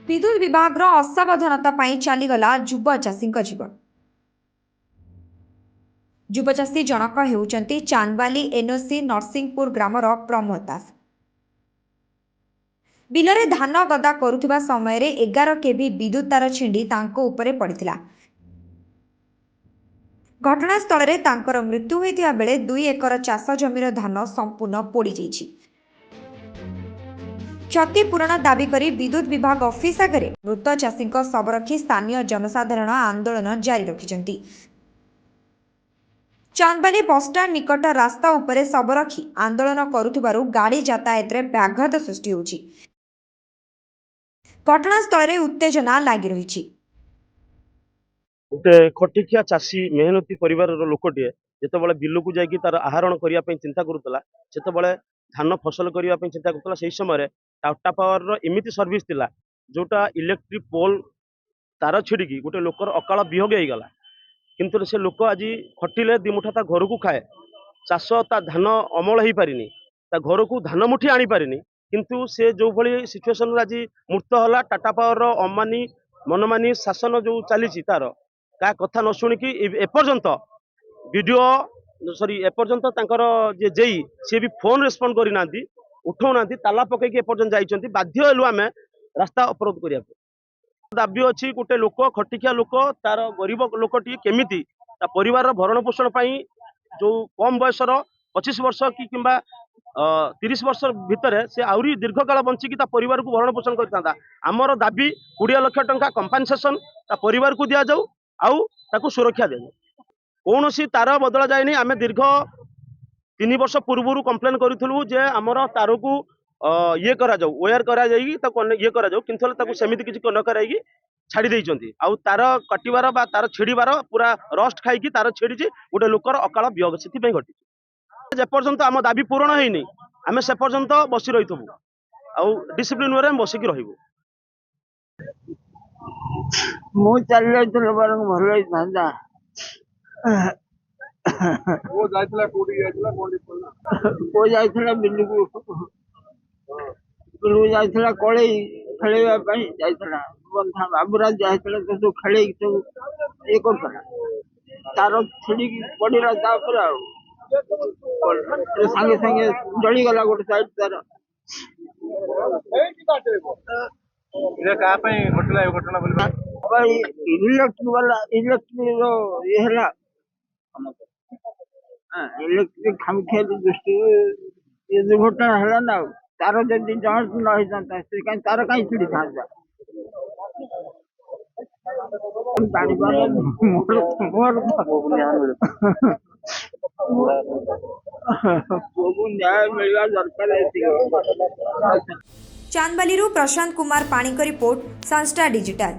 विद्युत विभाग असावधानता चलीगला युव चाषी जीवन। युव चाषी जनक होउचंती चांदबाली एनओसी नरसिंहपुर ग्रामर प्रमोद दास। बिलरे धान गदा करुवा समय 11 केवी विद्युत तार छिंडी तांको उपरे पड़िथिला। घटनास्थल में तांकर मृत्यु होइथिबा बेले 2 एकर चाष जमीर धान संपूर्ण पोड़ी जाइछि। क्षतिपूरण दाबी करी विद्युत विभाग ऑफिस आगे मृत चाषी शव रखी स्थानीय जनसाधारण आंदोलन जारी रखिछंती। चांदबाली बसस्टाण्ड निकट रास्ता उपरे शव रखी आंदोलन करुथिबारु गाड़ी यातायात रे व्याघात सृष्टि होछि। घटनास्थल में उत्तेजना लागि रहिछि। गोटे खटिकिया चाषी मेहनती परिवार लोकटे जितेबाला बिलू जाकि तार आहरण करने चिंता करुला से धान फसल करने चिंता करुला से समय टाटा पावर एमती सर्विस थिला जोटा इलेक्ट्रिक पोल तार छिड़ी गोटे लोकर अकाल वियोग होगला किंतु से लोक आज खटिले दिमुठा ता घर को खाए चाष ता धान अमल हो पारिनी ता घर को धान मुठी आनी पारिनी किंतु से जो भली सिचुएशन आज मूर्त है टाटा पावर अमानी मनमानी शासन जो चली तार क्या कथा न शुणिकी एपर्यंत वीडियो सॉरी एपर्यंत जे जेई सी भी फोन रेस्पॉन्ड करना उठाऊना ताला पकईकि एपर्यंत जाइए बाध्य हेलु आम रास्ता अवरोध करने दाबी अच्छी गोटे लोक खटिकिया लोक तार गरीब लोकटी केमिति परिवार भरण पोषण जो कम बयसर 25 वर्ष कि 30 वर्ष भितर से आहरी दीर्घ काल बंचिकी परिवार को भरण पोषण करता आमर दाबी 20 लाख टंका कंपनसेशन परिवार को दि जाऊ आउ ताकू सुरक्षा दे कौन सी तार बदला जाए आम दीर्घ 3 वर्ष पूर्व कंप्लेन करूँ जे आमर तार को ये करा जाऊ वेयर करा ये करा जाऊ किंतु सेमिति किसी न कराई छाड़ी देइचंती आउ तार कटिवार बा तार छिड़ीबार पूरा रस्ट खाई तार छिड़ी गोटे लोकर अकाल वियोग से घटी जेपर्यंत आम दाबी पूरण होनी आम से पर्यंत बसी रही आउ डिसिप्लिन वे बसिकी रही मु चल जाइथिले बरं भल होइथांदा वो जाइथिला कोडी जाइथिला कोडी को जाइथिला बिल्लू जाइथिला कळई खेलेबा पई जाइथिला बंधा बाबूराज जाइथिला तो खेले तो ए करथला तार छिड़ी पड़ीला तापर आ संगे संगे जली गला गोटे साइड तार ये का पई घटला ए घटना बोलबा भाई इलेक्ट्रिक वाला इलेक्ट्रिक रो ये हला इलेक्ट्रिक हम खेल दृष्टि ये दुर्घटना हला ना तार जदि जांच न होई जानता से कहीं तार कहीं छिड़ी था गाड़ी वाला मोर न्याय मिलवा दरकार है। चांदबाली प्रशांत कुमार पाणी रिपोर्ट संस्टा डिजिटल।